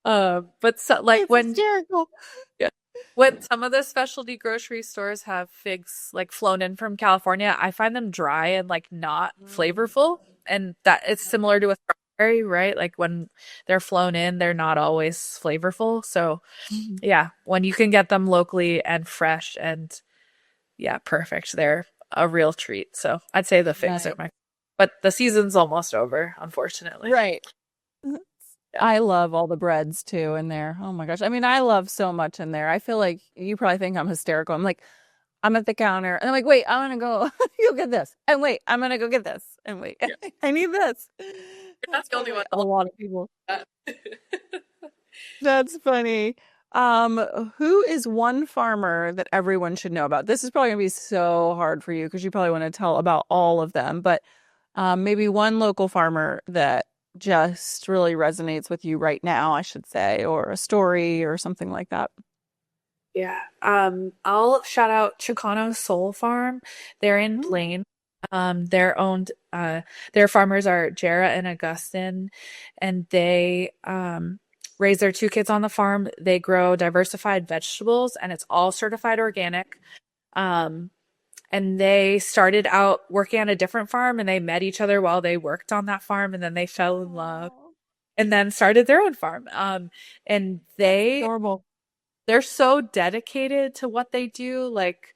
But so like It's hysterical. yeah, when some of the specialty grocery stores have figs like flown in from California, I find them dry and like not flavorful. And that it's similar to a strawberry, right? Like when they're flown in, they're not always flavorful. So Mhm. yeah, when you can get them locally and fresh and yeah, perfect. They're a real treat. So I'd say the figs Nice. are my, but the season's almost over, unfortunately. Right. Yeah. I love all the breads too in there. Oh my gosh. I mean, I love so much in there. I feel like you probably think I'm hysterical. I'm like, I'm at the counter and I'm like, wait, I'm gonna go, you'll get this. And wait, I'm gonna go get this. And wait, Yeah. I need this. You're not That's the only probably one. a lot of people. That. That's funny. Who is one farmer that everyone should know about? This is probably gonna be so hard for you because you probably want to tell about all of them, but maybe one local farmer that just really resonates with you right now, I should say, or a story or something like that. Yeah. I'll shout out Chicano Soul Farm. They're in Mm. Blaine. They're owned, their farmers are Jara and Augustin, and they raise their two kids on the farm. They grow diversified vegetables, and it's all certified organic. Um, and they started out working on a different farm, and they met each other while they worked on that farm, and then they fell in love Aw, and then started their own farm. And that's adorable. they're so dedicated to what they do. Like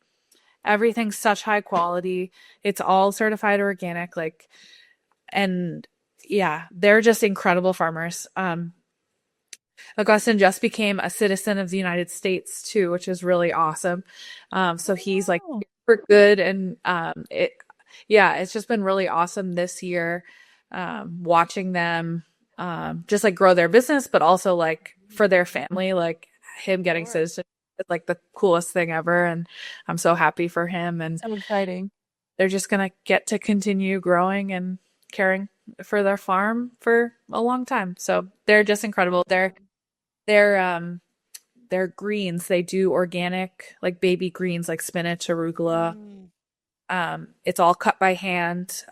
everything's such high quality. It's all certified organic. Like, and yeah, they're just incredible farmers. Augustin just became a citizen of the United States too, which is really awesome. So he's like Oh, super good, and yeah, it's just been really awesome this year, watching them just like grow their business, but also like for their family, like him getting sure. citizenship is like the coolest thing ever, and I'm so happy for him. And So exciting. they're just gonna get to continue growing and caring for their farm for a long time. So they're just incredible. They're their greens, they do organic, like baby greens, like spinach, arugula. Mm, It's all cut by hand.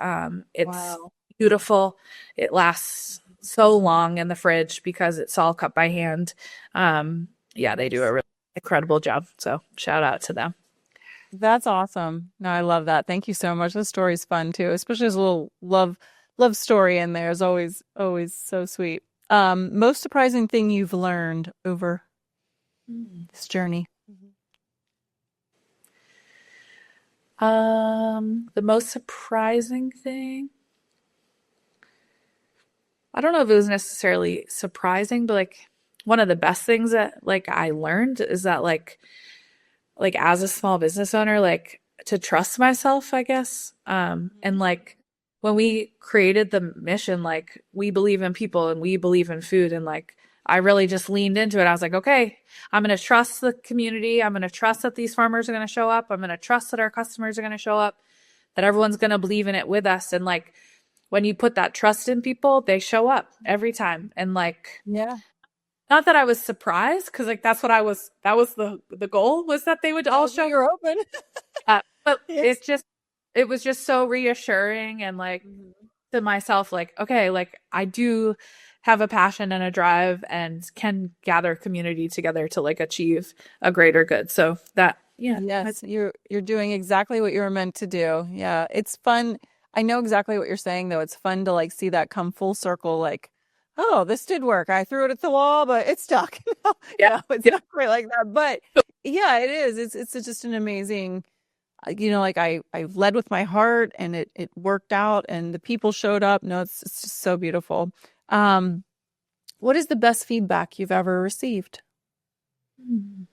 It's wow. beautiful. It lasts so long in the fridge because it's all cut by hand. Yeah, they do a really incredible job. So shout out to them. That's awesome. No, I love that. Thank you so much. The story's fun too, especially as a little love story in there is always so sweet. Most surprising thing you've learned over this journey? The most surprising thing, I don't know if it was necessarily surprising, but like one of the best things that like I learned is that like as a small business owner, like to trust myself, I guess. And like when we created the mission, like we believe in people and we believe in food, and like I really just leaned into it. I was like, okay, I'm going to trust the community. I'm going to trust that these farmers are going to show up. I'm going to trust that our customers are going to show up, that everyone's going to believe in it with us. And like when you put that trust in people, they show up every time. And like, Yeah. not that I was surprised, because like that was the goal, was that they would all show You're open. but Yes. it was just so reassuring, and like to myself, like, okay, like I do have a passion and a drive and can gather community together to like achieve a greater good. So that, yeah, Yes, you're doing exactly what you were meant to do. Yeah, it's fun. I know exactly what you're saying though. It's fun to like see that come full circle, like, oh, this did work. I threw it at the wall, but it stuck. yeah, It's yeah. not quite like that. But yeah, it is. It's just an amazing, like I led with my heart and it worked out and the people showed up. No, it's just so beautiful. Um, what is the best feedback you've ever received? Hmm.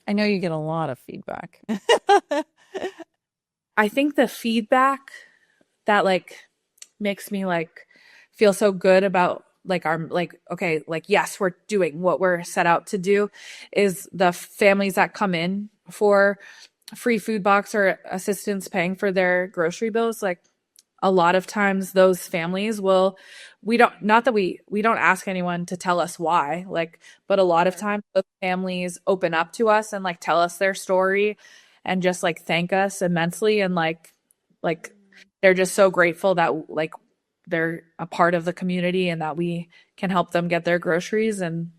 I know you get a lot of feedback. I think the feedback that like makes me like feel so good about like our like, okay, like yes, we're doing what we're set out to do, is the families that come in for free food box or assistance paying for their grocery bills. Like a lot of times those families will, we don't, not that we don't ask anyone to tell us why, like, but a lot of times those families open up to us and like tell us their story and just like thank us immensely, and like they're just so grateful that like they're a part of the community and that we can help them get their groceries. And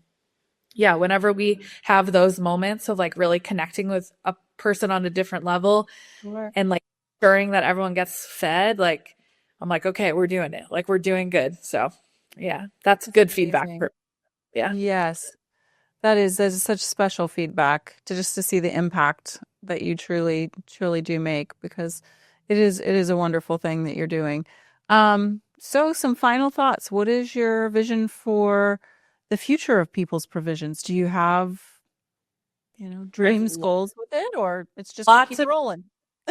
yeah, whenever we have those moments of like really connecting with a person on a different level Sure. and like ensuring that everyone gets fed, like I'm like, okay, we're doing it. Like we're doing good. So yeah, that's good feedback Amazing. for, yeah. Yes, that is such special feedback to see the impact that you truly do make because it is a wonderful thing that you're doing. So some final thoughts. What is your vision for the future of People's Provisions? Do you have, dreams, goals with it, or it's just Lots keep of, rolling?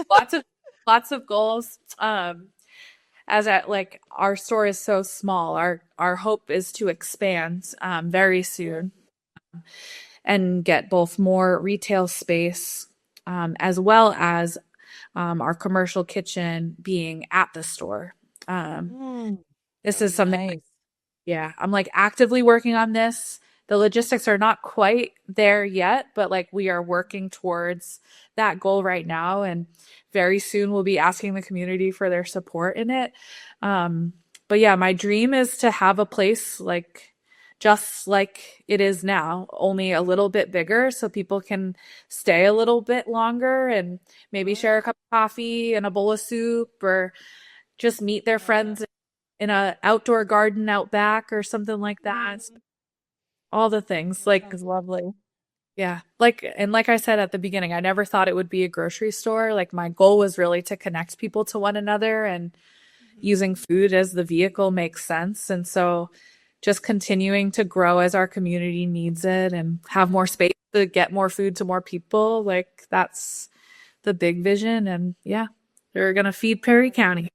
lots of, lots of goals. As at like our store is so small, our hope is to expand very soon and get both more retail space, as well as our commercial kitchen being at the store. Mm, This is something, nice. yeah, I'm like actively working on this. The logistics are not quite there yet, but like we are working towards that goal right now. And very soon we'll be asking the community for their support in it. But yeah, my dream is to have a place like just like it is now, only a little bit bigger so people can stay a little bit longer and maybe share a cup of coffee and a bowl of soup, or just meet their friends in a outdoor garden out back or something like that. All the things like, Sounds lovely. yeah, like, and like I said at the beginning, I never thought it would be a grocery store. Like my goal was really to connect people to one another and using food as the vehicle makes sense. And so just continuing to grow as our community needs it and have more space to get more food to more people, like that's the big vision. And yeah, they're going to feed Perry County.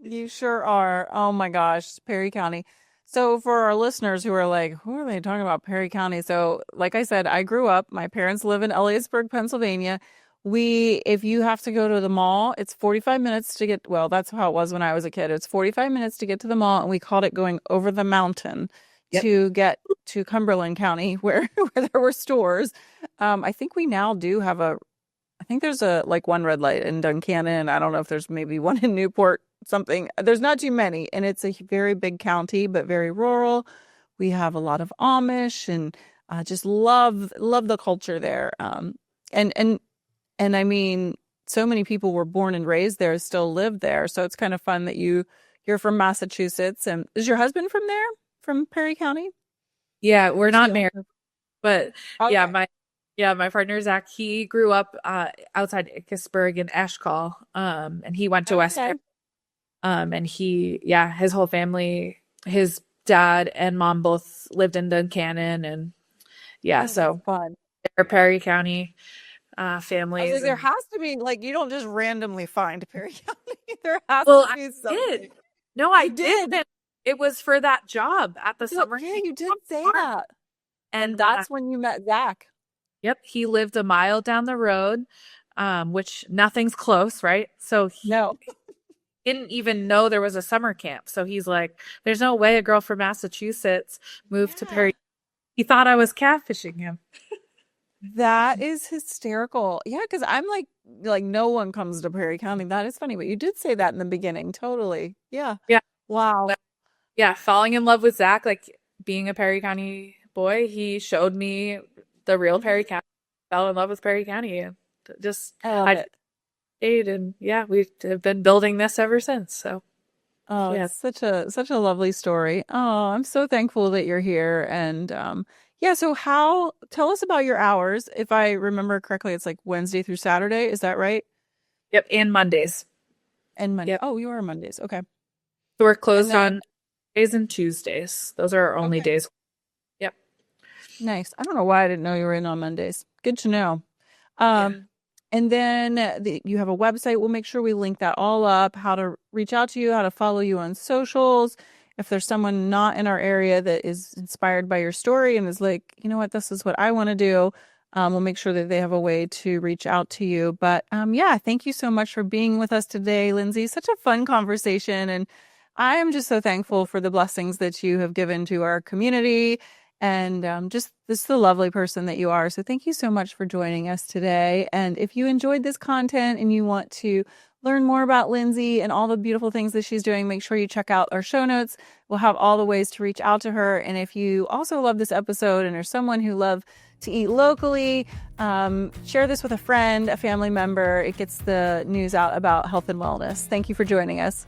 You sure are. Oh my gosh, Perry County. So for our listeners who are like, who are they talking about, Perry County? So like I said, I grew up, my parents live in Elliotsburg, Pennsylvania. If you have to go to the mall, it's 45 minutes to get, well, that's how it was when I was a kid. It's 45 minutes to get to the mall, and we called it going over the mountain to get to Cumberland County where there were stores. I think we now do have I think there's one red light in Duncannon. I don't know if there's maybe one in Newport, something. There's not too many, and it's a very big county, but very rural. We have a lot of Amish, and just love the culture there. And I mean, so many people were born and raised there, still live there. So it's kind of fun that you're from Massachusetts. And is your husband from there, from Perry County? Yeah, we're not married, but okay. my partner Zach, he grew up outside Ippisburg in Eshcol, and he went to West Perry. And his whole family, his dad and mom both lived in Duncannon, and so fun. They're Perry County families. Like, there has to be, like, you don't just randomly find Perry County. There has to be something. I did. It was for that job at the summer. Yeah, you did say that. And that's when you met Zach. Yep, he lived a mile down the road, which nothing's close, right? So no. Didn't even know there was a summer camp. So he's like, there's no way a girl from Massachusetts moved to Perry. He thought I was catfishing him. That is hysterical. Yeah, because I'm like no one comes to Perry County. That is funny, but you did say that in the beginning. Totally. Yeah. Yeah. Wow. Yeah, falling in love with Zach, like being a Perry County boy, he showed me the real Perry County. Fell in love with Perry County, and I stayed, and we have been building this ever since. So, it's such a lovely story. Oh, I'm so thankful that you're here, and so tell us about your hours. If I remember correctly, it's like Wednesday through Saturday. Is that right? Yep. And Mondays. And Monday. Yep. Oh, you are Mondays. Okay. So we're closed on Mondays and Tuesdays. Those are our only days. Yep. Nice. I don't know why I didn't know you were in on Mondays. Good to know. And then you have a website. We'll make sure we link that all up, how to reach out to you, how to follow you on socials. If there's someone not in our area that is inspired by your story and is like, you know what, this is what I want to do, we'll make sure that they have a way to reach out to you. But thank you so much for being with us today, Lindsay. Such a fun conversation. And I am just so thankful for the blessings that you have given to our community, and just this is the lovely person that you are. So thank you so much for joining us today. And if you enjoyed this content and you want to learn more about Lindsay and all the beautiful things that she's doing, make sure you check out our show notes. We'll have all the ways to reach out to her. And if you also love this episode and are someone who loves to eat locally, share this with a friend, a family member. It gets the news out about health and wellness. Thank you for joining us.